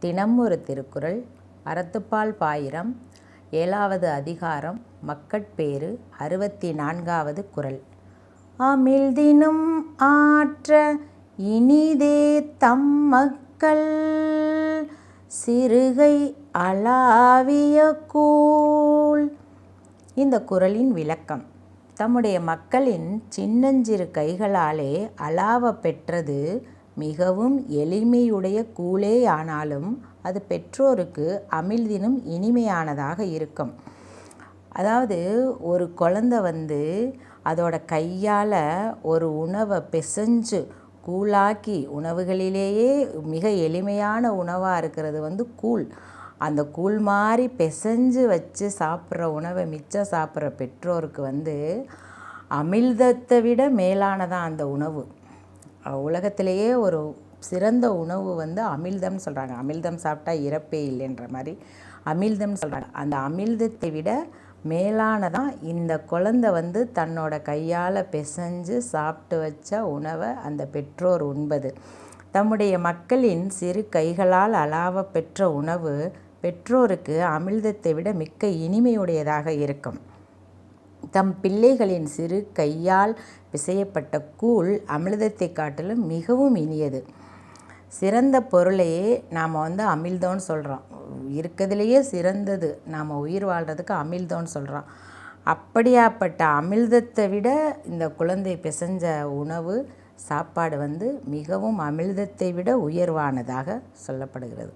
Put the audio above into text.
தினம் ஒரு திருக்குறள். அறத்துப்பால் பாயிரம் 7வது அதிகாரம் மக்கட்பேறு 64வது குறள். அமிழ்தினும் ஆற்ற இனிதே தம் மக்கள் சிறுகை அளாவிய கூழ். இந்த குறளின் விளக்கம். தம்முடைய மக்களின் சின்னஞ்சிறு கைகளாலே அளாவ பெற்றது மிகவும் எளிமையுடைய கூழேயானாலும் அது பெற்றோருக்கு அமிழ்தினும் இனிமையானதாக இருக்கும். அதாவது ஒரு குழந்தை அதோட கையால் ஒரு உணவை பிசைஞ்சு கூழாக்கி, உணவுகளிலேயே மிக எளிமையான உணவாக இருக்கிறது கூழ். அந்த கூழ் மாதிரி பிசைஞ்சு வச்சு சாப்பிட்ற உணவை மிச்சம் சாப்பிட்ற பெற்றோருக்கு அமிழ்தத்தை விட மேலானதான் அந்த உணவு. உலகத்திலேயே ஒரு சிறந்த உணவு அமிழ்தம்னு சொல்கிறாங்க. அமிழ்தம் சாப்பிட்டா இறப்பே இல்லைன்ற மாதிரி அமிழ்தம்னு சொல்கிறாங்க. அந்த அமிழ்தத்தை விட மேலானதான் இந்த குழந்தை தன்னோட கையால் பிசைஞ்சு சாப்பிட்டு வச்ச உணவை அந்த பெற்றோர் உண்பது. தம்முடைய மக்களின் சிறு கைகளால் அளாவ பெற்ற உணவு பெற்றோருக்கு அமிழ்தத்தை விட மிக்க இனிமையுடையதாக இருக்கும். தம் பிள்ளைகளின் சிறு கையால் பிசையப்பட்ட கூழ் அமிழ்தத்தை காட்டிலும் மிகவும் இனியது. சிறந்த பொருளையே நாம் அமிழ்தம்னு சொல்கிறோம். இருக்கிறதுலையே சிறந்தது நாம் உயிர் வாழ்கிறதுக்கு அமிழ்தம்னு சொல்கிறோம். அப்படியாப்பட்ட அமிழ்தத்தை விட இந்த குழந்தை பிசைஞ்ச உணவு சாப்பாடு மிகவும் அமிழ்தத்தை விட உயர்வானதாக சொல்லப்படுகிறது.